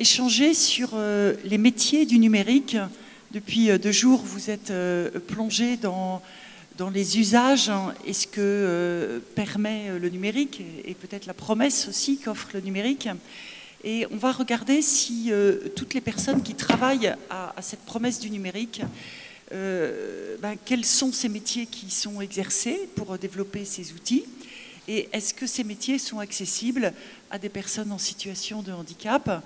échanger sur les métiers du numérique. Depuis 2 jours, vous êtes plongé dans les usages et ce que permet le numérique et peut-être la promesse aussi qu'offre le numérique. Et on va regarder si toutes les personnes qui travaillent à cette promesse du numérique, quels sont ces métiers qui sont exercés pour développer ces outils et est-ce que ces métiers sont accessibles à des personnes en situation de handicap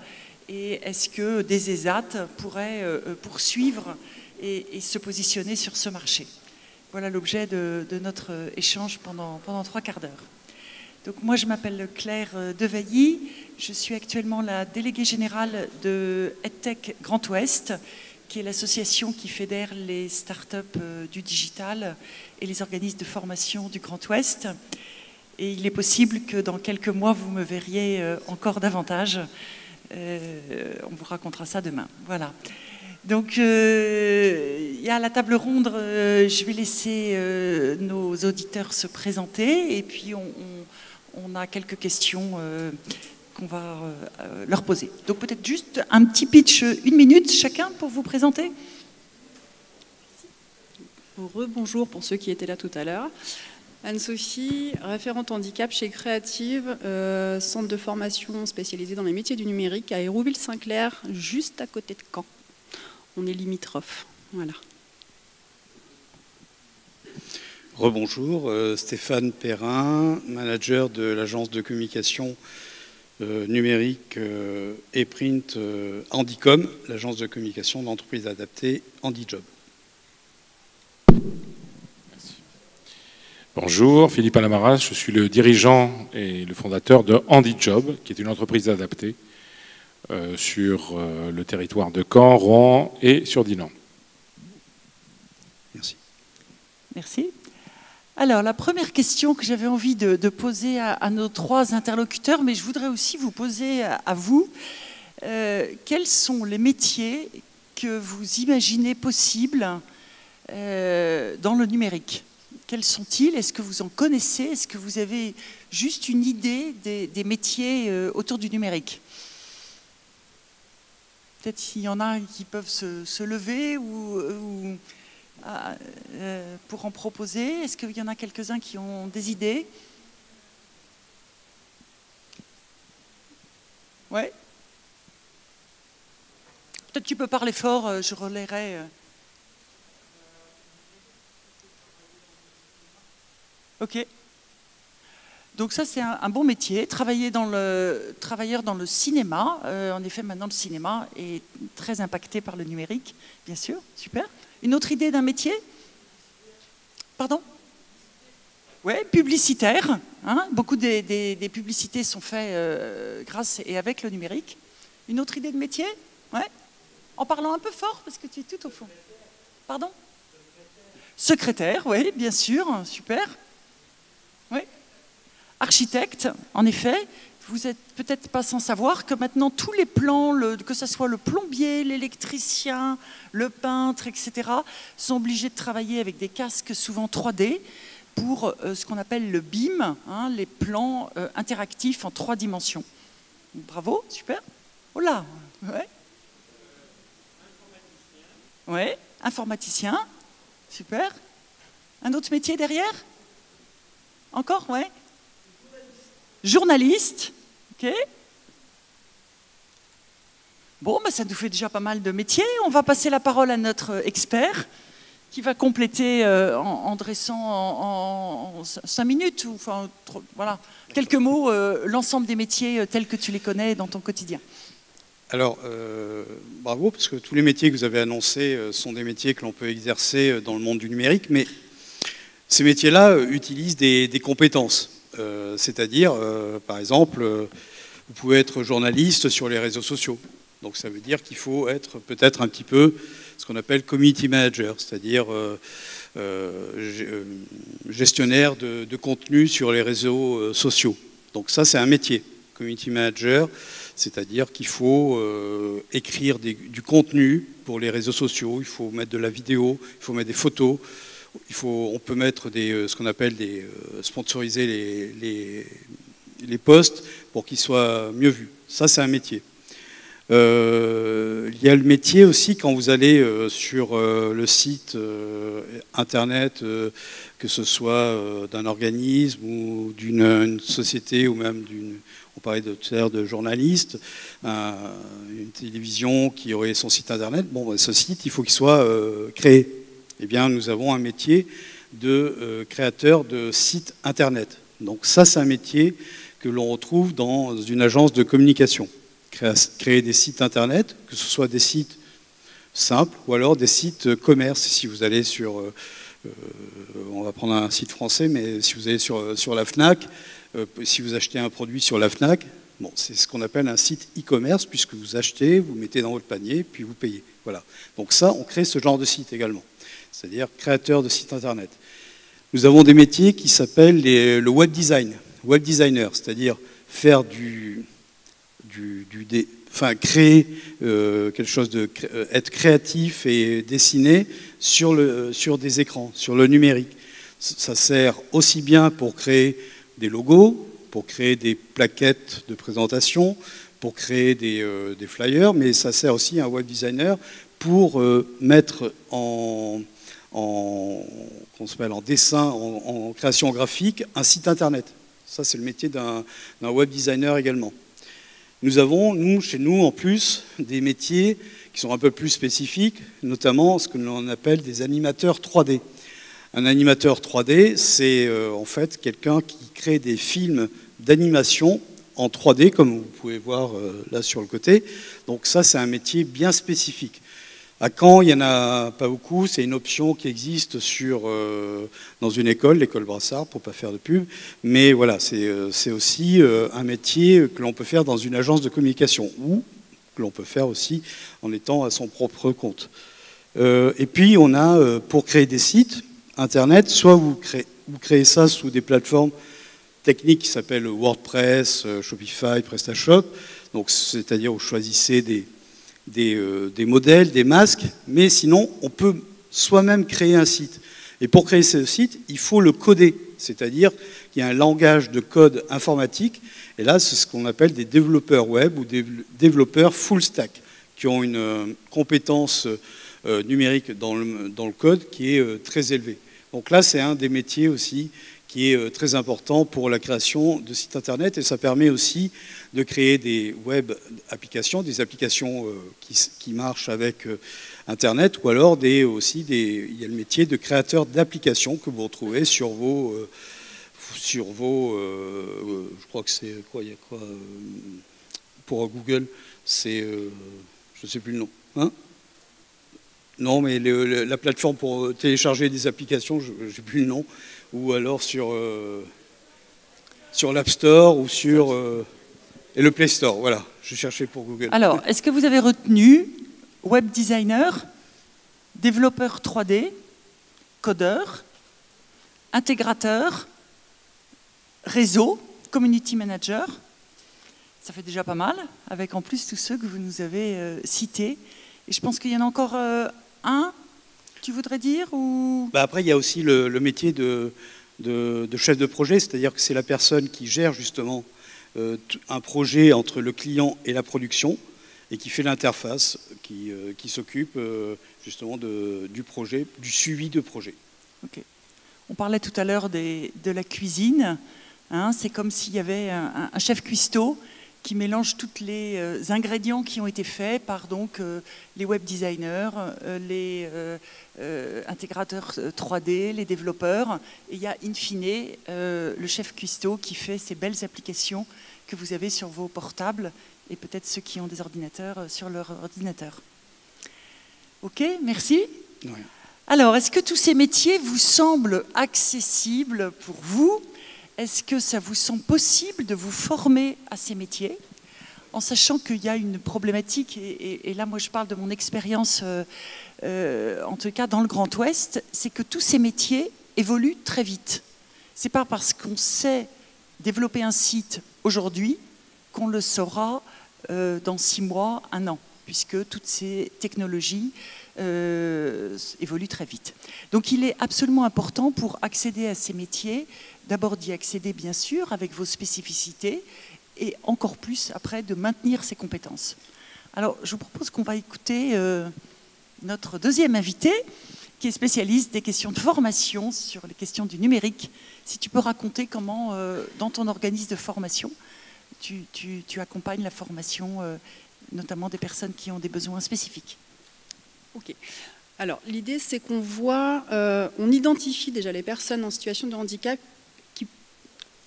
et est-ce que des ESAT pourraient poursuivre et se positionner sur ce marché. Voilà l'objet de notre échange pendant 3 quarts d'heure. Donc moi je m'appelle Claire Devailly, je suis actuellement la déléguée générale de EdTech Grand Ouest, qui est l'association qui fédère les startups du digital et les organismes de formation du Grand Ouest. Et il est possible que dans quelques mois vous me verriez encore davantage. On vous racontera ça demain. Voilà. Donc, il y a la table ronde, je vais laisser nos auditeurs se présenter et puis on a quelques questions qu'on va leur poser. Donc peut-être juste un petit pitch, 1 minute chacun pour vous présenter. Rebonjour pour ceux qui étaient là tout à l'heure. Anne-Sophie, référente handicap chez Creative, centre de formation spécialisé dans les métiers du numérique à Hérouville-Saint-Clair, juste à côté de Caen. On est limitrophe. Voilà. Rebonjour, Stéphane Perrin, manager de l'agence de communication numérique et print Handicom, l'agence de communication d'entreprise adaptée HandiJob. Merci. Bonjour, Philippe Alamaras, je suis le dirigeant et le fondateur de HandiJob, qui est une entreprise adaptée sur le territoire de Caen, Rouen et sur Dinan. Merci. Merci. Alors, la première question que j'avais envie de poser à nos 3 interlocuteurs, mais je voudrais aussi vous poser à vous, quels sont les métiers que vous imaginez possibles dans le numérique? Quels sont-ils? Est-ce que vous en connaissez? Est-ce que vous avez juste une idée des métiers autour du numérique? Peut-être s'il y en a qui peuvent se lever ou pour en proposer. Est-ce qu'il y en a quelques-uns qui ont des idées? Ouais. Peut-être tu peux parler fort, je relayerai. Ok. Donc ça, c'est un bon métier. Travailleur dans le cinéma. En effet, maintenant, le cinéma est très impacté par le numérique, bien sûr. Super. Une autre idée d'un métier? Pardon? Oui, publicitaire. Hein, beaucoup des publicités sont faites grâce et avec le numérique. Une autre idée de métier? Ouais. En parlant un peu fort, parce que tu es tout au fond. Pardon? Secrétaire, oui, bien sûr. Super. Oui. Architecte, en effet, vous n'êtes peut-être pas sans savoir que maintenant tous les plans, que ce soit le plombier, l'électricien, le peintre, etc., sont obligés de travailler avec des casques souvent 3D pour ce qu'on appelle le BIM, hein, les plans interactifs en 3 dimensions. Bravo, super. Oh là, ouais. Ouais, informaticien, super. Un autre métier derrière? Encore, ouais. Journaliste, ok. Bon, bah, ça nous fait déjà pas mal de métiers. On va passer la parole à notre expert qui va compléter en dressant en 5 minutes, ou enfin, voilà, quelques mots, l'ensemble des métiers tels que tu les connais dans ton quotidien. Alors, bravo, parce que tous les métiers que vous avez annoncés sont des métiers que l'on peut exercer dans le monde du numérique, mais ces métiers-là utilisent des compétences. C'est-à-dire, par exemple, vous pouvez être journaliste sur les réseaux sociaux. Donc ça veut dire qu'il faut être peut-être un petit peu ce qu'on appelle community manager, c'est-à-dire gestionnaire de contenu sur les réseaux sociaux. Donc ça, c'est un métier, community manager, c'est-à-dire qu'il faut écrire du contenu pour les réseaux sociaux, il faut mettre de la vidéo, il faut mettre des photos. On peut mettre ce qu'on appelle sponsoriser les posts pour qu'ils soient mieux vus. Ça, c'est un métier. Il y a le métier aussi quand vous allez sur le site internet, que ce soit d'un organisme ou d'une société ou même on parlait tout à l'heure de journalistes, une télévision qui aurait son site internet. Bon, ce site, il faut qu'il soit créé. Eh bien, nous avons un métier de créateur de site internet. Donc ça, c'est un métier que l'on retrouve dans une agence de communication. Créer des sites internet, que ce soit des sites simples ou alors des sites commerce. Si vous allez sur, on va prendre un site français, mais si vous allez sur la FNAC, si vous achetez un produit sur la FNAC, bon, c'est ce qu'on appelle un site e-commerce, puisque vous achetez, vous mettez dans votre panier, puis vous payez. Voilà. Donc ça, on crée ce genre de site également, c'est-à-dire créateur de site internet. Nous avons des métiers qui s'appellent le web design, web designer, c'est-à-dire faire créer quelque chose être créatif et dessiner sur des écrans, sur le numérique. Ça sert aussi bien pour créer des logos, pour créer des plaquettes de présentation, pour créer des flyers, mais ça sert aussi à un web designer pour mettre en dessin, en création graphique, un site internet. Ça, c'est le métier d'un web designer également. Nous avons, chez nous, en plus, des métiers qui sont un peu plus spécifiques, notamment ce que l'on appelle des animateurs 3D. Un animateur 3D, c'est en fait quelqu'un qui crée des films d'animation en 3D, comme vous pouvez voir là sur le côté. Donc ça, c'est un métier bien spécifique. À Caen, il n'y en a pas beaucoup, c'est une option qui existe dans une école, l'école Brassard, pour ne pas faire de pub, mais voilà, c'est aussi un métier que l'on peut faire dans une agence de communication, ou que l'on peut faire aussi en étant à son propre compte. Et puis, on a, pour créer des sites internet, soit vous créez ça sous des plateformes techniques qui s'appellent WordPress, Shopify, PrestaShop, donc c'est-à-dire vous choisissez des modèles, des masques, mais sinon, on peut soi-même créer un site. Et pour créer ce site, il faut le coder, c'est-à-dire qu'il y a un langage de code informatique, et là, c'est ce qu'on appelle des développeurs web ou des développeurs full stack, qui ont une compétence numérique dans le code qui est très élevée. Donc là, c'est un des métiers aussi qui est très important pour la création de sites internet, et ça permet aussi de créer des web applications, des applications qui marchent avec internet, ou alors il y a le métier de créateur d'applications que vous retrouvez sur vos je crois que c'est quoi, il y a quoi pour Google, c'est je ne sais plus le nom, hein? Non, mais la plateforme pour télécharger des applications, je n'ai plus le nom, ou alors sur l'App Store ou et le Play Store, voilà, je cherchais pour Google. Alors, est-ce que vous avez retenu web designer, développeur 3D, codeur, intégrateur, réseau, community manager? Ça fait déjà pas mal, avec en plus tous ceux que vous nous avez cités. Et je pense qu'il y en a encore un, tu voudrais dire ou... Après, il y a aussi le métier de chef de projet, c'est-à-dire que c'est la personne qui gère justement un projet entre le client et la production et qui fait l'interface, qui s'occupe justement du projet, du suivi de projet. Okay. On parlait tout à l'heure de la cuisine, hein, c'est comme s'il y avait un chef cuistot qui mélange tous les ingrédients qui ont été faits par donc, les web designers, les intégrateurs 3D, les développeurs. Et il y a in fine le chef cuistot qui fait ces belles applications que vous avez sur vos portables et peut-être ceux qui ont des ordinateurs sur leur ordinateur. Ok, merci. Ouais. Alors, est-ce que tous ces métiers vous semblent accessibles pour vous ? Est-ce que ça vous semble possible de vous former à ces métiers, en sachant qu'il y a une problématique, et là moi je parle de mon expérience, en tout cas dans le Grand Ouest, c'est que tous ces métiers évoluent très vite. Ce n'est pas parce qu'on sait développer un site aujourd'hui qu'on le saura dans 6 mois, 1 an, puisque toutes ces technologies évoluent très vite. Donc il est absolument important pour accéder à ces métiers, d'abord d'y accéder bien sûr avec vos spécificités et encore plus après de maintenir ses compétences. Alors, je vous propose qu'on va écouter notre deuxième invité, qui est spécialiste des questions de formation sur les questions du numérique. Si tu peux raconter comment, dans ton organisme de formation, tu accompagnes la formation, notamment des personnes qui ont des besoins spécifiques. Ok. Alors, l'idée, c'est qu'on voit, on identifie déjà les personnes en situation de handicap,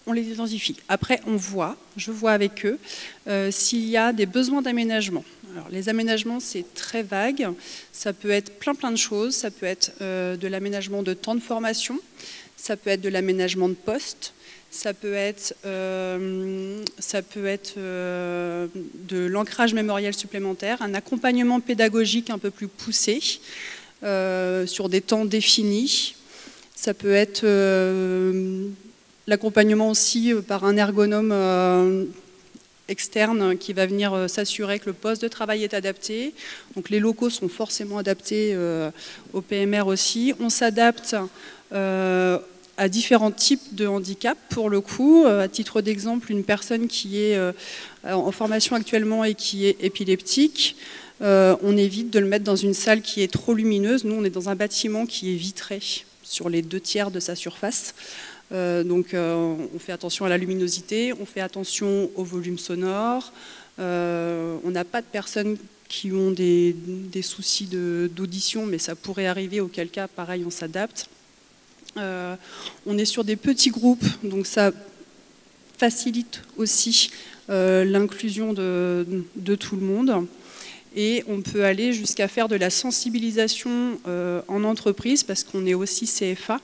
on les identifie. Après, je vois avec eux s'il y a des besoins d'aménagement. Alors, les aménagements, c'est très vague. Ça peut être plein de choses. Ça peut être de l'aménagement de temps de formation. Ça peut être de l'aménagement de poste. Ça peut être de l'ancrage mémoriel supplémentaire, un accompagnement pédagogique un peu plus poussé sur des temps définis. Ça peut être l'accompagnement aussi par un ergonome externe qui va venir s'assurer que le poste de travail est adapté. Donc les locaux sont forcément adaptés au PMR aussi. On s'adapte à différents types de handicap. Pour le coup, à titre d'exemple, une personne qui est en formation actuellement et qui est épileptique, on évite de le mettre dans une salle qui est trop lumineuse. Nous, on est dans un bâtiment qui est vitré sur les 2/3 de sa surface. Donc on fait attention à la luminosité, on fait attention au volume sonore. On n'a pas de personnes qui ont des soucis d'audition, mais ça pourrait arriver, auquel cas, pareil, on s'adapte. On est sur des petits groupes, donc ça facilite aussi l'inclusion de tout le monde. Et on peut aller jusqu'à faire de la sensibilisation en entreprise, parce qu'on est aussi CFA,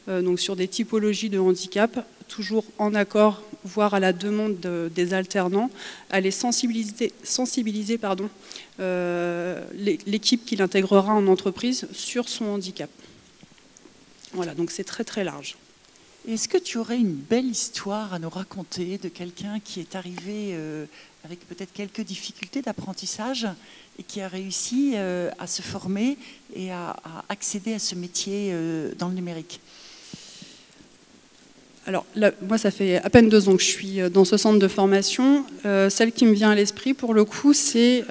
donc sur des typologies de handicap, toujours en accord, voire à la demande des alternants, à les sensibiliser l'équipe qui l'intégrera en entreprise sur son handicap. Voilà, donc c'est très large. Est-ce que tu aurais une belle histoire à nous raconter de quelqu'un qui est arrivé avec peut-être quelques difficultés d'apprentissage et qui a réussi à se former et à accéder à ce métier dans le numérique? Alors là, moi, ça fait à peine 2 ans que je suis dans ce centre de formation. Celle qui me vient à l'esprit, pour le coup, c'est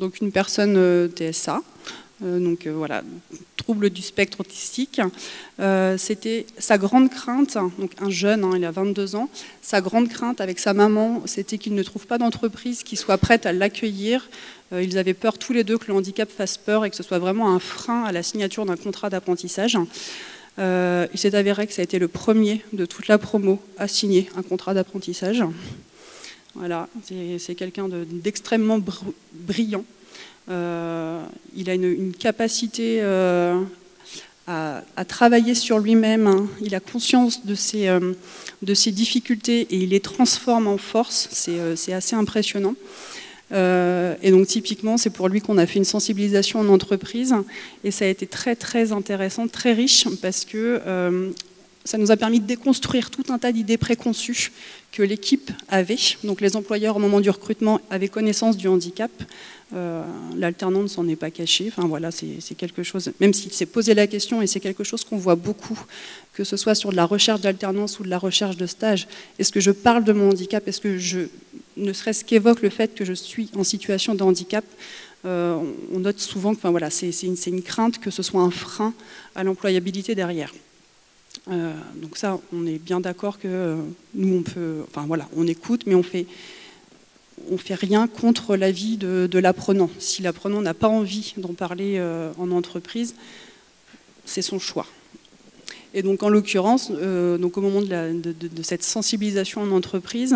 donc une personne TSA, donc voilà, trouble du spectre autistique. C'était sa grande crainte, donc un jeune, il a 22 ans, sa grande crainte avec sa maman, c'était qu'il ne trouve pas d'entreprise qui soit prête à l'accueillir. Ils avaient peur tous les deux que le handicap fasse peur et que ce soit vraiment un frein à la signature d'un contrat d'apprentissage. Il s'est avéré que ça a été le premier de toute la promo à signer un contrat d'apprentissage. Voilà, c'est quelqu'un d'extrêmement brillant. Il a une capacité à travailler sur lui-même. Il a conscience de ses difficultés et il les transforme en force. C'est assez impressionnant. Et donc typiquement, c'est pour lui qu'on a fait une sensibilisation en entreprise et ça a été très intéressant, très riche parce que ça nous a permis de déconstruire tout un tas d'idées préconçues que l'équipe avait. Donc les employeurs au moment du recrutement avaient connaissance du handicap. L'alternant ne s'en est pas caché. Enfin voilà, c'est quelque chose, même s'il s'est posé la question, et c'est quelque chose qu'on voit beaucoup, que ce soit sur de la recherche d'alternance ou de la recherche de stage. Est-ce que je parle de mon handicap? Est-ce que je ne serait-ce qu'évoque le fait que je suis en situation de handicap? On note souvent que voilà, c'est une crainte que ce soit un frein à l'employabilité derrière. Donc ça, on est bien d'accord que nous, on écoute, mais on fait rien contre l'avis de l'apprenant. Si l'apprenant n'a pas envie d'en parler en entreprise, c'est son choix. Et donc en l'occurrence, donc au moment de cette sensibilisation en entreprise,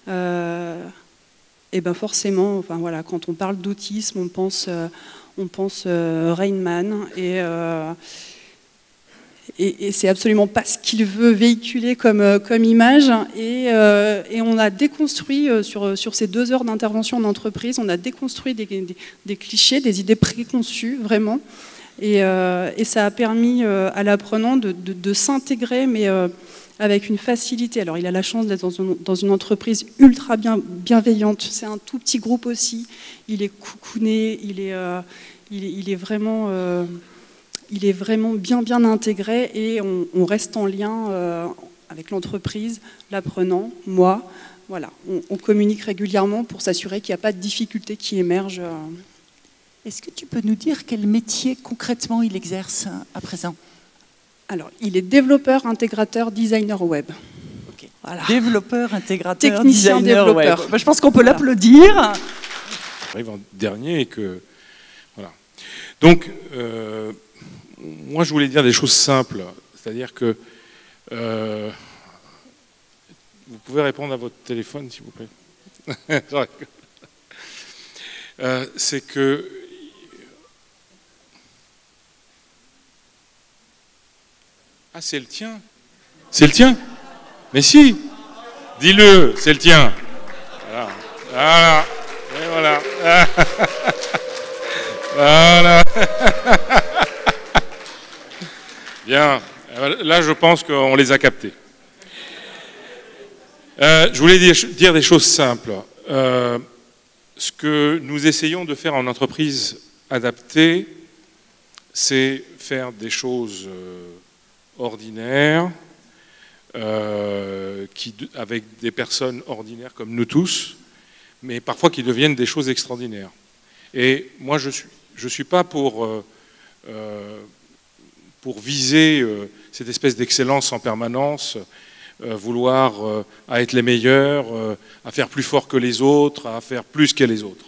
et ben forcément, voilà, quand on parle d'autisme, on pense Rainman et c'est absolument pas ce qu'il veut véhiculer comme image. Et on a déconstruit, sur ces 2 heures d'intervention en entreprise, on a déconstruit des clichés, des idées préconçues, vraiment. Et ça a permis à l'apprenant de s'intégrer, mais avec une facilité. Alors il a la chance d'être dans une entreprise ultra bienveillante. C'est un tout petit groupe aussi. Il est coucouné, il est vraiment... il est vraiment bien intégré et on reste en lien avec l'entreprise, l'apprenant, moi. voilà, on communique régulièrement pour s'assurer qu'il n'y a pas de difficultés qui émergent. Est-ce que tu peux nous dire quel métier concrètement il exerce à présent? Alors, il est développeur, intégrateur, designer web. Okay. Voilà. Développeur, intégrateur, technicien, designer développeur. web. Je pense qu'on peut l'applaudir. Arrive en dernier et que voilà. Donc moi je voulais dire des choses simples, c'est-à-dire que vous pouvez répondre à votre téléphone s'il vous plaît. C'est que ah c'est le tien, c'est le tien, mais si, dis-le, c'est le tien. Voilà. Voilà. Et voilà. Voilà. Bien. Là, je pense qu'on les a captés. Je voulais dire des choses simples. Ce que nous essayons de faire en entreprise adaptée, c'est faire des choses ordinaires, avec des personnes ordinaires comme nous tous, mais parfois qui deviennent des choses extraordinaires. Et moi, je suis pas pour viser cette espèce d'excellence en permanence, vouloir à être les meilleurs, à faire plus fort que les autres, à faire plus que les autres.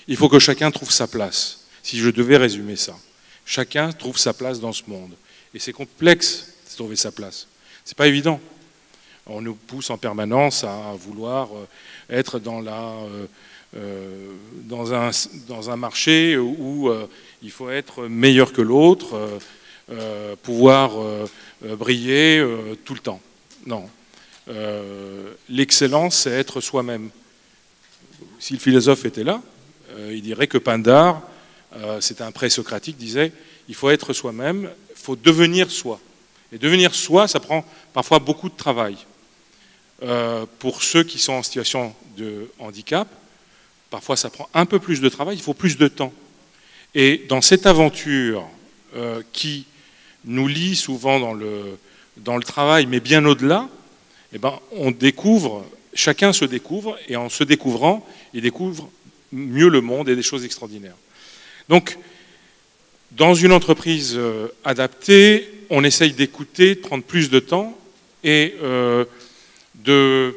Il faut que chacun trouve sa place, si je devais résumer ça. Chacun trouve sa place dans ce monde. Et c'est complexe de trouver sa place. C'est pas évident. On nous pousse en permanence à vouloir être dans un marché où il faut être meilleur que l'autre, pouvoir briller tout le temps. Non. L'excellence, c'est être soi-même. Si le philosophe était là, il dirait que Pindare, c'était un pré-socratique, disait il faut être soi-même, il faut devenir soi. Et devenir soi, ça prend parfois beaucoup de travail. Pour ceux qui sont en situation de handicap, parfois ça prend un peu plus de travail, il faut plus de temps. Et dans cette aventure qui nous lie souvent dans le travail, mais bien au-delà, eh ben, on découvre, chacun se découvre, et en se découvrant, il découvre mieux le monde et des choses extraordinaires. Donc, dans une entreprise adaptée, on essaye d'écouter, de prendre plus de temps et de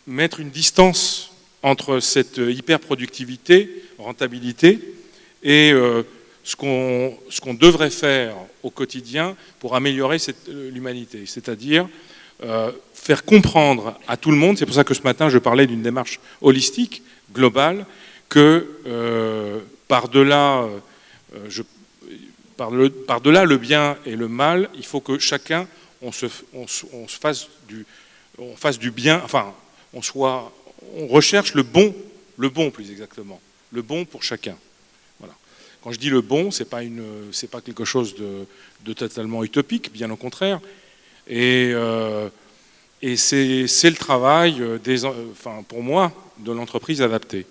mettre une distance entre cette hyper-productivité, rentabilité, et ce qu'on devrait faire au quotidien pour améliorer l'humanité. C'est-à-dire faire comprendre à tout le monde, c'est pour ça que ce matin je parlais d'une démarche holistique, globale, que par-delà le bien et le mal, il faut que chacun, on fasse du bien, enfin, on recherche le bon plus exactement, le bon pour chacun. Voilà. Quand je dis le bon, c'est pas quelque chose de totalement utopique, bien au contraire. Et c'est le travail, pour moi, de l'entreprise adaptée.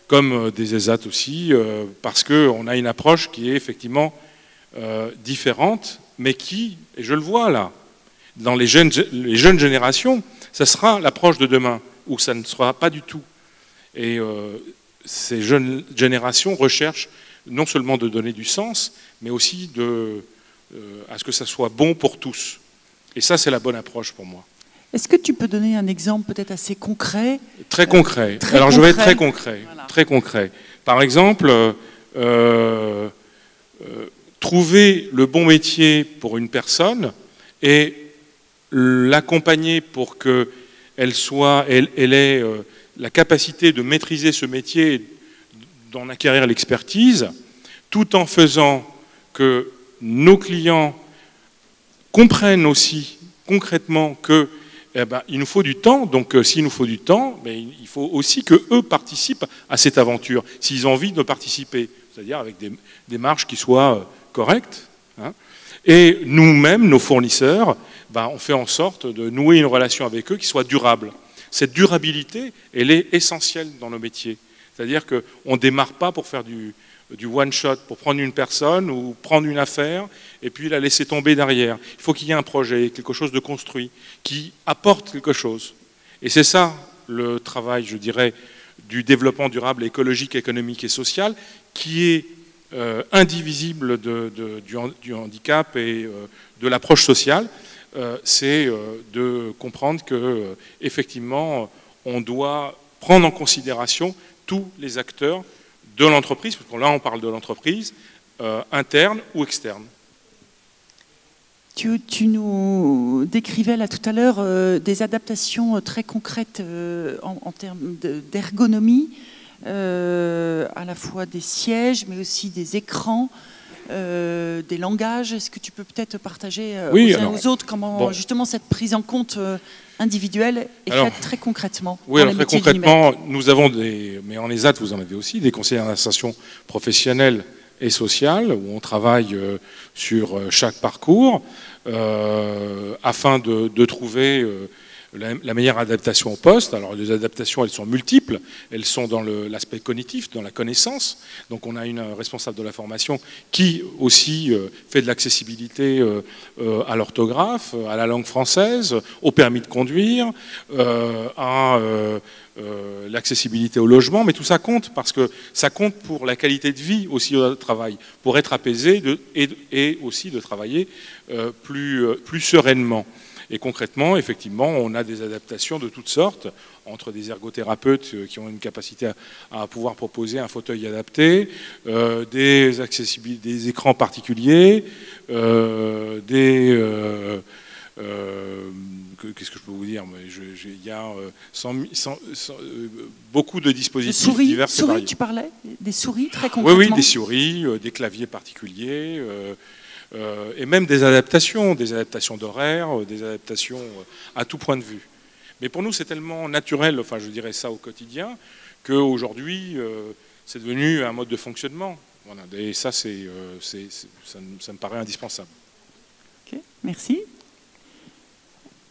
Comme des ESAT aussi, parce qu'on a une approche qui est effectivement différente, mais qui, et je le vois là, dans les jeunes générations, ça sera l'approche de demain, ou ça ne sera pas du tout. Et ces jeunes générations recherchent non seulement de donner du sens, mais aussi à ce que ça soit bon pour tous. Et ça, c'est la bonne approche pour moi. Est-ce que tu peux donner un exemple peut-être assez concret? Très concret. Alors je vais être très concret. Voilà. Très concret. Par exemple, trouver le bon métier pour une personne et l'accompagner pour qu'elle ait la capacité de maîtriser ce métier, d'en acquérir l'expertise, tout en faisant que nos clients comprennent aussi concrètement que il nous faut du temps, donc s'il nous faut du temps, il faut aussi qu'eux participent à cette aventure, s'ils ont envie de participer, c'est-à-dire avec des démarches qui soient correctes. Hein. Et nous-mêmes, nos fournisseurs, on fait en sorte de nouer une relation avec eux qui soit durable. Cette durabilité, elle est essentielle dans nos métiers. C'est-à-dire qu'on ne démarre pas pour faire du one-shot, pour prendre une personne ou prendre une affaire et puis la laisser tomber derrière. Il faut qu'il y ait un projet, quelque chose de construit, qui apporte quelque chose. Et c'est ça le travail, je dirais, du développement durable, écologique, économique et social, qui est indivisible du handicap et de l'approche sociale. C'est de comprendre que effectivement, on doit prendre en considération tous les acteurs de l'entreprise, parce que là, on parle de l'entreprise, interne ou externe. Tu nous décrivais là tout à l'heure des adaptations très concrètes en termes d'ergonomie, à la fois des sièges, mais aussi des écrans, des langages. Est-ce que tu peux peut-être partager aux uns aux autres comment justement cette prise en compte individuelle est faite très concrètement? Oui, alors très concrètement, nous avons mais en ESAT, vous en avez aussi, des conseillers d'insertion professionnelle et sociale, où on travaille sur chaque parcours afin de trouver la meilleure adaptation au poste. Alors les adaptations, elles sont multiples, elles sont dans l'aspect cognitif, dans la connaissance. Donc on a une responsable de la formation qui aussi fait de l'accessibilité à l'orthographe, à la langue française, au permis de conduire, à l'accessibilité au logement, mais tout ça compte parce que ça compte pour la qualité de vie aussi au travail, pour être apaisé et aussi de travailler plus sereinement. Et concrètement, effectivement, on a des adaptations de toutes sortes, entre des ergothérapeutes qui ont une capacité à pouvoir proposer un fauteuil adapté, des écrans particuliers, qu'est-ce que je peux vous dire? Il y a beaucoup de dispositifs divers. Des souris, tu parlais? Des souris, très concrètement? Oui, des souris, des claviers particuliers, et même des adaptations d'horaires, des adaptations à tout point de vue. Mais pour nous, c'est tellement naturel, enfin je dirais ça au quotidien, qu'aujourd'hui, c'est devenu un mode de fonctionnement. Voilà. Et ça, ça me paraît indispensable. Ok, merci.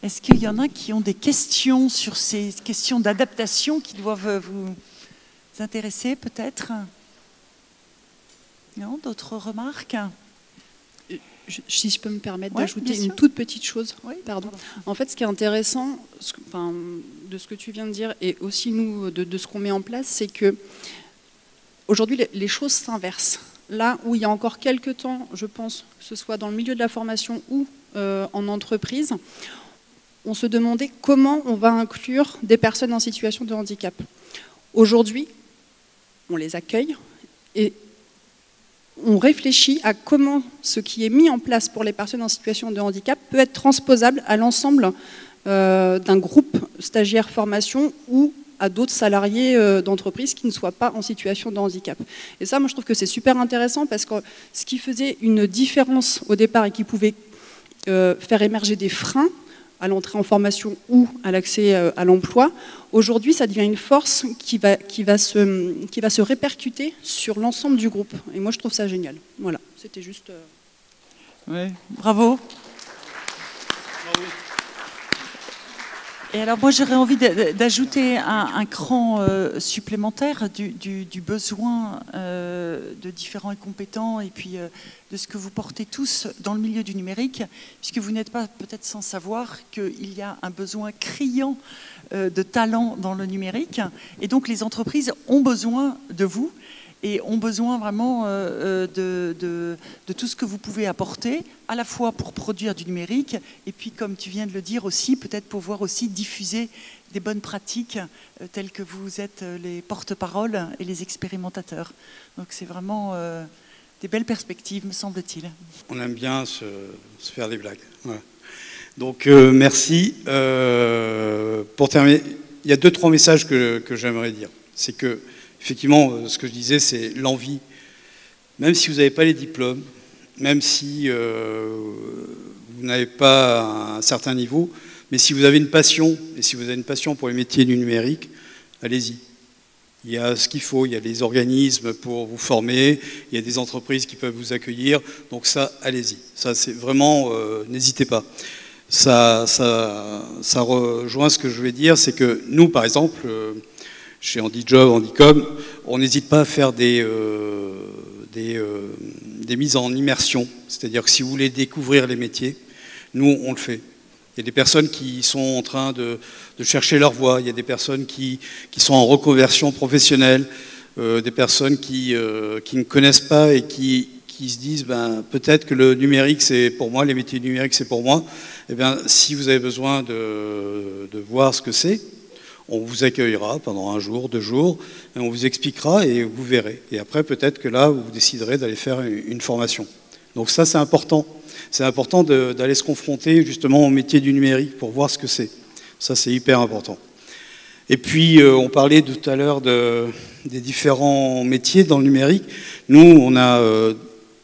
Est-ce qu'il y en a qui ont des questions sur ces questions d'adaptation qui doivent vous intéresser peut-être? Non, d'autres remarques? Si je peux me permettre d'ajouter une toute petite chose. Oui, pardon. En fait, ce qui est intéressant de ce que tu viens de dire et aussi nous de ce qu'on met en place, c'est que aujourd'hui les choses s'inversent. Là où il y a encore quelques temps, je pense, que ce soit dans le milieu de la formation ou en entreprise, on se demandait comment on va inclure des personnes en situation de handicap. Aujourd'hui, on les accueille et on réfléchit à comment ce qui est mis en place pour les personnes en situation de handicap peut être transposable à l'ensemble d'un groupe stagiaire formation ou à d'autres salariés d'entreprise qui ne soient pas en situation de handicap. Et ça, moi, je trouve que c'est super intéressant parce que ce qui faisait une différence au départ et qui pouvait faire émerger des freins à l'entrée en formation ou à l'accès à l'emploi, aujourd'hui, ça devient une force qui va se répercuter sur l'ensemble du groupe. Et moi, je trouve ça génial. Voilà, c'était juste... Oui, bravo. Et alors moi j'aurais envie d'ajouter un cran supplémentaire du besoin de différents compétents et puis de ce que vous portez tous dans le milieu du numérique, puisque vous n'êtes pas peut-être sans savoir qu'il y a un besoin criant de talent dans le numérique, et donc les entreprises ont besoin de vous et ont besoin vraiment de tout ce que vous pouvez apporter, à la fois pour produire du numérique, et puis, comme tu viens de le dire aussi, peut-être pouvoir aussi diffuser des bonnes pratiques telles que vous êtes les porte-parole et les expérimentateurs. Donc c'est vraiment des belles perspectives, me semble-t-il. On aime bien se faire des blagues. Voilà. Donc merci. Pour terminer, il y a 2-3 messages que j'aimerais dire. C'est que effectivement, ce que je disais, c'est l'envie. Même si vous n'avez pas les diplômes, même si vous n'avez pas un certain niveau, mais si vous avez une passion, et si vous avez une passion pour les métiers du numérique, allez-y. Il y a ce qu'il faut, il y a des organismes pour vous former, il y a des entreprises qui peuvent vous accueillir, donc ça, allez-y. Ça, c'est vraiment, n'hésitez pas. Ça rejoint ce que je vais dire, c'est que nous, par exemple, chez HandiJob, Handicom, on n'hésite pas à faire des mises en immersion. C'est-à-dire que si vous voulez découvrir les métiers, nous, on le fait. Il y a des personnes qui sont en train de chercher leur voie, il y a des personnes qui sont en reconversion professionnelle, des personnes qui ne connaissent pas et qui se disent peut-être que le numérique c'est pour moi, les métiers numériques c'est pour moi. Eh bien, si vous avez besoin de voir ce que c'est, on vous accueillera pendant 1 jour, 2 jours, et on vous expliquera et vous verrez. Et après, peut-être que là, vous déciderez d'aller faire une formation. Donc ça, c'est important. C'est important d'aller se confronter justement au métier du numérique pour voir ce que c'est. Ça, c'est hyper important. Et puis, on parlait tout à l'heure des différents métiers dans le numérique. Nous, on a,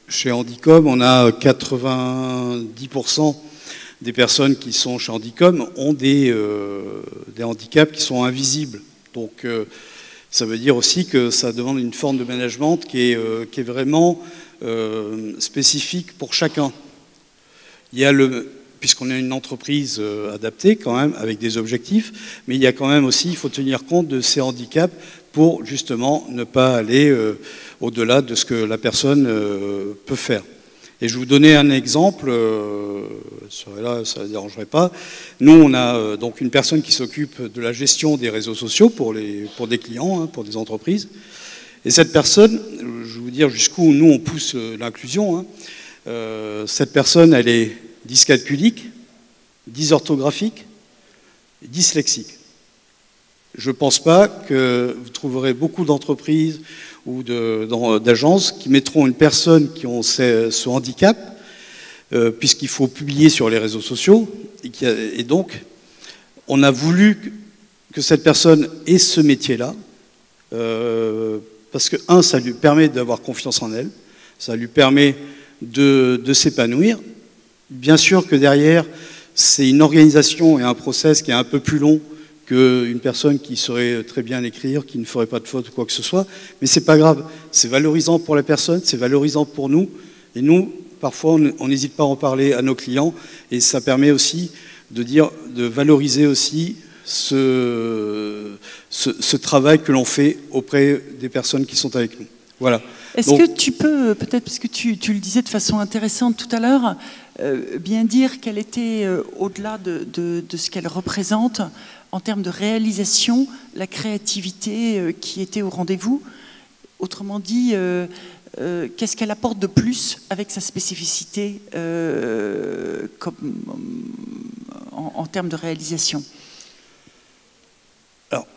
chez Handicom, on a 90% des personnes qui sont chez Handicom ont des handicaps qui sont invisibles. Donc, ça veut dire aussi que ça demande une forme de management qui est vraiment spécifique pour chacun. Il y a puisqu'on est une entreprise adaptée quand même, avec des objectifs, mais il y a quand même aussi, il faut tenir compte de ces handicaps pour justement ne pas aller au-delà de ce que la personne peut faire. Et je vais vous donner un exemple, là ça ne dérangerait pas. Nous, on a donc une personne qui s'occupe de la gestion des réseaux sociaux pour des clients, pour des entreprises. Et cette personne, je vais vous dire jusqu'où nous on pousse l'inclusion, cette personne, elle est dyscalculique, dysorthographique, dyslexique. Je ne pense pas que vous trouverez beaucoup d'entreprises ou d'agences qui mettront une personne qui ont ce handicap, puisqu'il faut publier sur les réseaux sociaux. Et donc, on a voulu que cette personne ait ce métier-là, parce que, ça lui permet d'avoir confiance en elle, ça lui permet de s'épanouir. Bien sûr que derrière, c'est une organisation et un process qui est un peu plus long qu'une personne qui saurait très bien écrire, qui ne ferait pas de faute ou quoi que ce soit, mais c'est pas grave, c'est valorisant pour la personne, c'est valorisant pour nous, et nous, parfois, on n'hésite pas à en parler à nos clients, et ça permet aussi de valoriser aussi ce travail que l'on fait auprès des personnes qui sont avec nous. Voilà. Est-ce que tu peux, peut-être parce que tu le disais de façon intéressante tout à l'heure, bien dire quelle était, au-delà de ce qu'elle représente, en termes de réalisation, la créativité qui était au rendez-vous? Autrement dit, qu'est-ce qu'elle apporte de plus avec sa spécificité en termes de réalisation? Alors,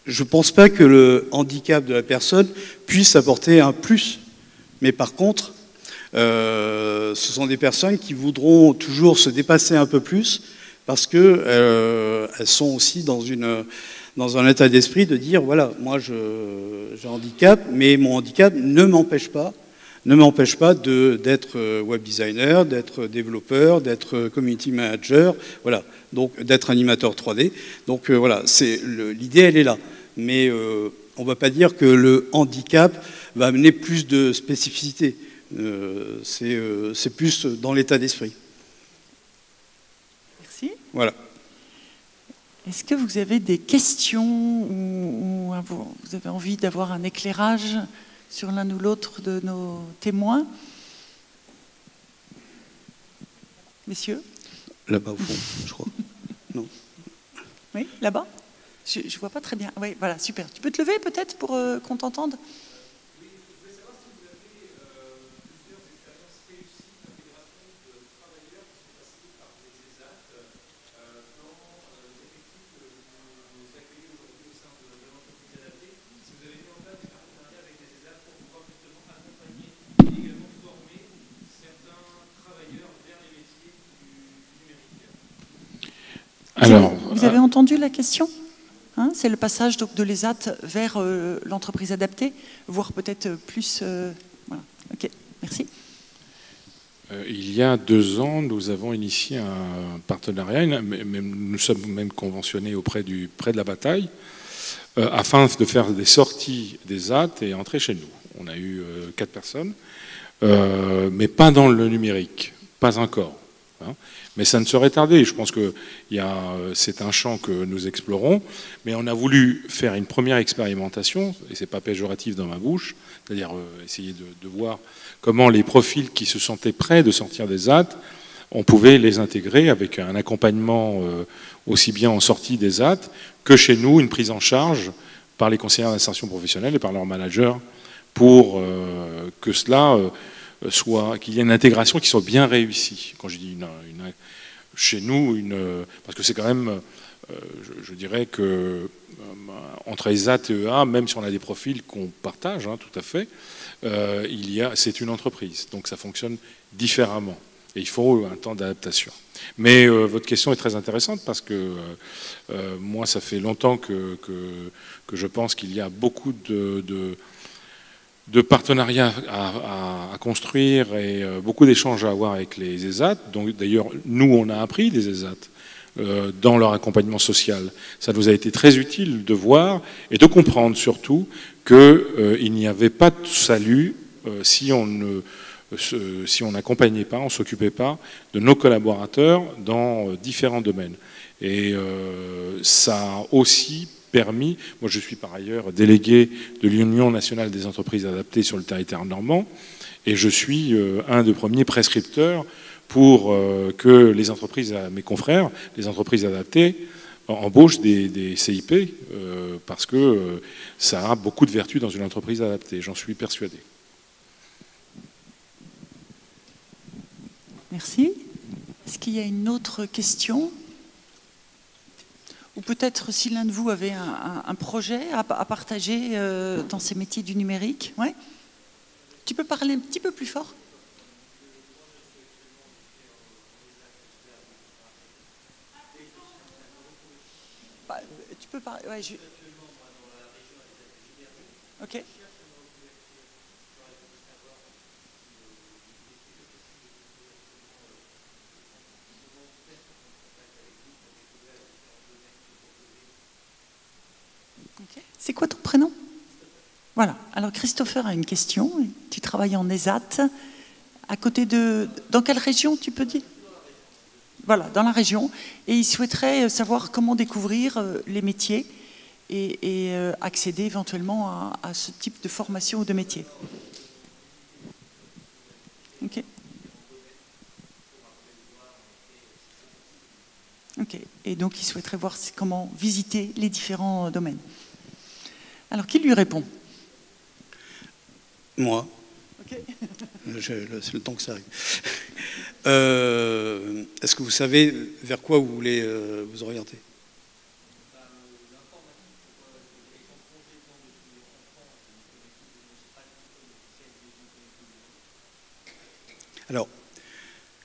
je ne pense pas que le handicap de la personne puisse apporter un plus. Mais par contre, ce sont des personnes qui voudront toujours se dépasser un peu plus parce qu'elles sont aussi dans un état d'esprit de dire, voilà, moi j'ai un handicap, mais mon handicap ne m'empêche pas d'être web designer, d'être développeur, d'être community manager, voilà, donc d'être animateur 3D. Donc voilà, l'idée elle est là. Mais on ne va pas dire que le handicap va amener plus de spécificité. C'est plus dans l'état d'esprit. Merci. Voilà. Est-ce que vous avez des questions ou vous avez envie d'avoir un éclairage sur l'un ou l'autre de nos témoins? Messieurs? Là-bas au fond, je crois. Non. Oui, là-bas? Je ne vois pas très bien. Oui, voilà, super. Tu peux te lever peut-être pour qu'on t'entende? Oui, je voulais savoir si vous avez plusieurs expériences réussies d'intégration de travailleurs qui sont passés par des ESAT dans les effectifs que vous accueillez aujourd'hui au sein de l'entreprise adaptée. Si vous avez mis en place des partenariats avec des ESAT pour pouvoir justement accompagner et également former certains travailleurs vers les métiers du numérique. Alors, vous avez entendu la question? C'est le passage donc, de l'ESAT vers l'entreprise adaptée, voire peut-être plus... voilà. Ok, merci. Il y a 2 ans, nous avons initié un partenariat, nous sommes même conventionnés auprès de la bataille, afin de faire des sorties des ESAT et entrer chez nous. On a eu 4 personnes, mais pas dans le numérique, pas encore. Mais ça ne saurait tarder. Je pense que c'est un champ que nous explorons, mais on a voulu faire une première expérimentation, et c'est pas péjoratif dans ma bouche, c'est-à-dire essayer de voir comment les profils qui se sentaient prêts de sortir des ESAT on pouvait les intégrer avec un accompagnement aussi bien en sortie des ZAT que chez nous, une prise en charge par les conseillers d'insertion professionnelle et par leurs managers pour que cela soit, qu'il y ait une intégration qui soit bien réussie. Quand je dis chez nous, parce que c'est quand même, je dirais que entre ESAT et EA, même si on a des profils qu'on partage, hein, tout à fait, c'est une entreprise, donc ça fonctionne différemment. Et il faut un temps d'adaptation. Mais votre question est très intéressante parce que moi, ça fait longtemps que je pense qu'il y a beaucoup de partenariats à construire et beaucoup d'échanges à avoir avec les ESAT. Donc d'ailleurs, nous, on a appris des ESAT dans leur accompagnement social. Ça nous a été très utile de voir et de comprendre surtout qu'il n'y avait pas de salut si on n'accompagnait pas, on ne s'occupait pas de nos collaborateurs dans différents domaines. Et ça a aussi permis, moi je suis par ailleurs délégué de l'Union nationale des entreprises adaptées sur le territoire normand, et je suis un des premiers prescripteurs pour que les entreprises, mes confrères, les entreprises adaptées, embauchent des CIP, parce que ça a beaucoup de vertus dans une entreprise adaptée, j'en suis persuadé. Merci. Est-ce qu'il y a une autre question? Ou peut-être si l'un de vous avait un projet à partager dans ces métiers du numérique? Ouais. Tu peux parler un petit peu plus fort? Bah, tu peux parler. Ouais, Ok. C'est quoi ton prénom? Voilà. Alors Christopher a une question. Tu travailles en ESAT. À côté de... Dans quelle région tu peux dire? Voilà, dans la région. Et il souhaiterait savoir comment découvrir les métiers et accéder éventuellement à ce type de formation ou de métier. Ok. Ok. Et donc il souhaiterait voir comment visiter les différents domaines. Alors, qui lui répond? Moi. Okay. C'est le temps que ça arrive. Est-ce que vous savez vers quoi vous voulez vous orienter? Alors,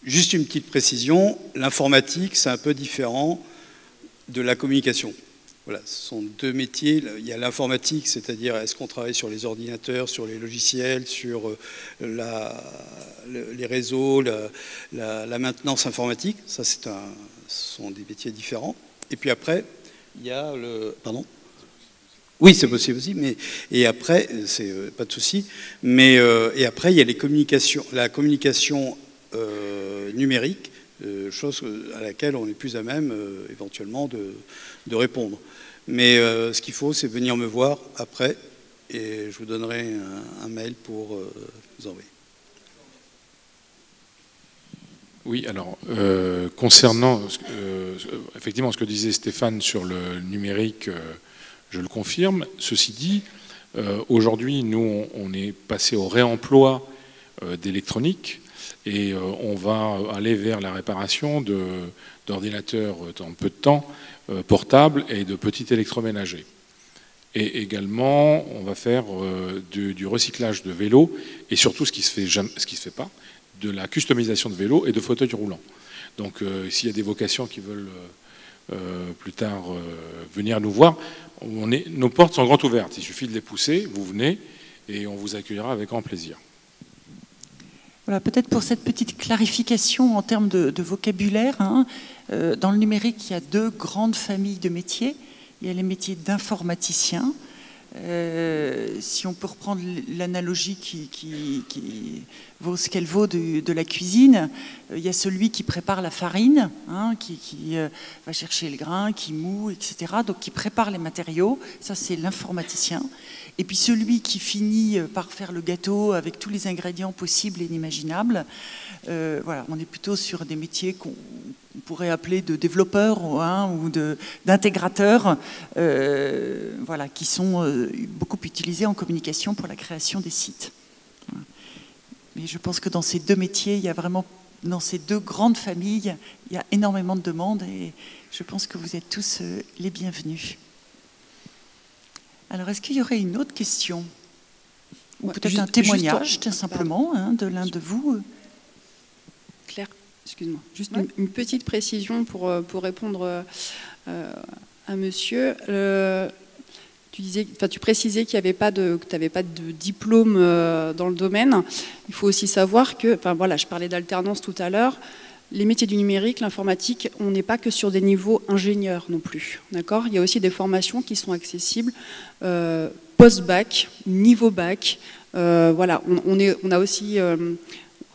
juste une petite précision, l'informatique, c'est un peu différent de la communication. Voilà, ce sont deux métiers. Il y a l'informatique, c'est-à-dire est-ce qu'on travaille sur les ordinateurs, sur les logiciels, sur les réseaux, la maintenance informatique. Ça, ce sont des métiers différents. Et puis après, il y a le... Pardon ? Oui, c'est possible aussi, mais et après, c'est pas de souci. Mais et après, il y a les communications, la communication numérique, chose à laquelle on est plus à même éventuellement de répondre. Mais ce qu'il faut, c'est venir me voir après, et je vous donnerai un mail pour vous envoyer. Oui, alors, concernant effectivement ce que disait Stéphane sur le numérique, je le confirme. Ceci dit, aujourd'hui, nous, on est passé au réemploi d'électronique et on va aller vers la réparation d'ordinateurs en peu de temps, portables et de petits électroménagers. Et également, on va faire du recyclage de vélos et surtout ce qui se fait pas, de la customisation de vélos et de fauteuils roulants. Donc, s'il y a des vocations qui veulent plus tard venir nous voir, nos portes sont grandes ouvertes. Il suffit de les pousser, vous venez et on vous accueillera avec grand plaisir. Voilà, peut-être pour cette petite clarification en termes de vocabulaire, hein, dans le numérique, il y a deux grandes familles de métiers. Il y a les métiers d'informaticien. Si on peut reprendre l'analogie qui vaut ce qu'elle vaut de la cuisine. Il y a celui qui prépare la farine, hein, qui va chercher le grain, qui moud, etc. Donc qui prépare les matériaux, ça c'est l'informaticien. Et puis celui qui finit par faire le gâteau avec tous les ingrédients possibles et inimaginables. Voilà, on est plutôt sur des métiers qu'on pourrait appeler de développeurs, hein, ou d'intégrateurs, voilà, qui sont beaucoup utilisés en communication pour la création des sites. Mais je pense que dans ces deux métiers, il y a vraiment, dans ces deux grandes familles, il y a énormément de demandes et je pense que vous êtes tous les bienvenus. Alors, est-ce qu'il y aurait une autre question? Ou peut-être un témoignage, tout simplement, hein, de l'un de vous? Claire, excuse-moi. Juste une petite précision pour répondre à monsieur. Tu précisais qu'il n'y avait pas que tu n'avais pas de diplôme dans le domaine. Il faut aussi savoir que, enfin voilà, je parlais d'alternance tout à l'heure. Les métiers du numérique, l'informatique, on n'est pas que sur des niveaux ingénieurs non plus. D'accord ? Il y a aussi des formations qui sont accessibles post-bac, niveau bac. Voilà, on a aussi,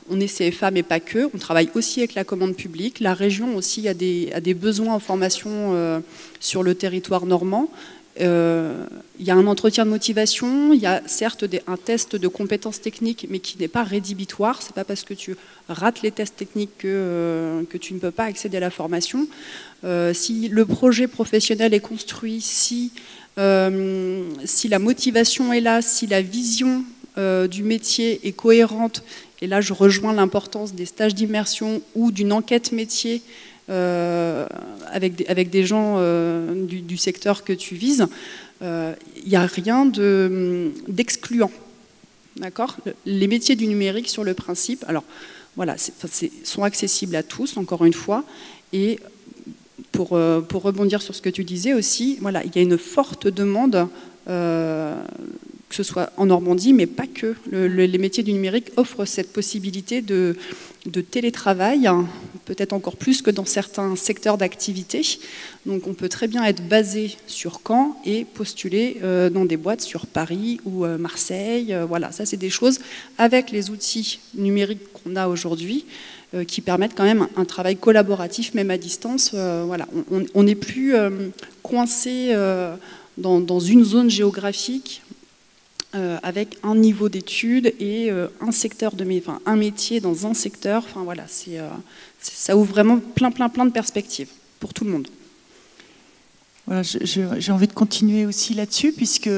on est CFA mais pas que. On travaille aussi avec la commande publique. La région aussi a des besoins en formation sur le territoire normand. Il y a un entretien de motivation, il y a certes un test de compétences techniques, mais qui n'est pas rédhibitoire. C'est pas parce que tu rates les tests techniques que tu ne peux pas accéder à la formation. Si le projet professionnel est construit, si la motivation est là, si la vision du métier est cohérente, et là je rejoins l'importance des stages d'immersion ou d'une enquête métier, avec des gens du secteur que tu vises, il n'y a rien d'excluant. D'accord ? Les métiers du numérique, sur le principe, alors voilà, sont accessibles à tous, encore une fois, et pour rebondir sur ce que tu disais aussi, voilà, il y a une forte demande, que ce soit en Normandie, mais pas que. Les métiers du numérique offrent cette possibilité de télétravail, peut-être encore plus que dans certains secteurs d'activité. Donc on peut très bien être basé sur Caen et postuler dans des boîtes sur Paris ou Marseille. Voilà, ça c'est des choses avec les outils numériques qu'on a aujourd'hui qui permettent quand même un travail collaboratif, même à distance. Voilà, on n'est plus coincé dans une zone géographique avec un niveau d'études et un métier dans un secteur. Enfin voilà, ça ouvre vraiment plein de perspectives pour tout le monde. Voilà, j'ai envie de continuer aussi là-dessus, puisque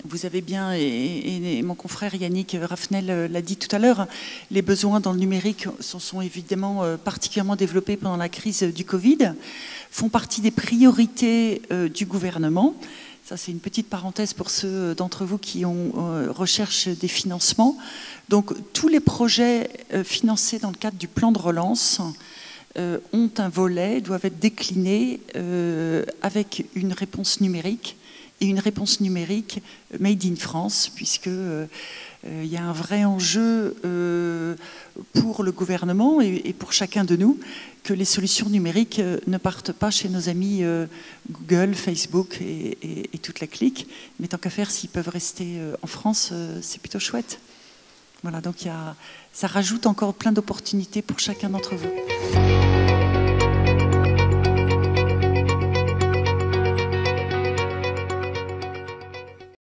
vous avez bien, et mon confrère Yannick Raffnel l'a dit tout à l'heure, les besoins dans le numérique sont évidemment particulièrement développés pendant la crise du Covid, font partie des priorités du gouvernement. Ça, c'est une petite parenthèse pour ceux d'entre vous qui recherchent des financements. Donc, tous les projets financés dans le cadre du plan de relance ont un volet, doivent être déclinés avec une réponse numérique, et une réponse numérique made in France, puisque il y a un vrai enjeu pour le gouvernement et pour chacun de nous que les solutions numériques ne partent pas chez nos amis Google, Facebook et toute la clique. Mais tant qu'à faire, s'ils peuvent rester en France, c'est plutôt chouette. Voilà, donc ça rajoute encore plein d'opportunités pour chacun d'entre vous.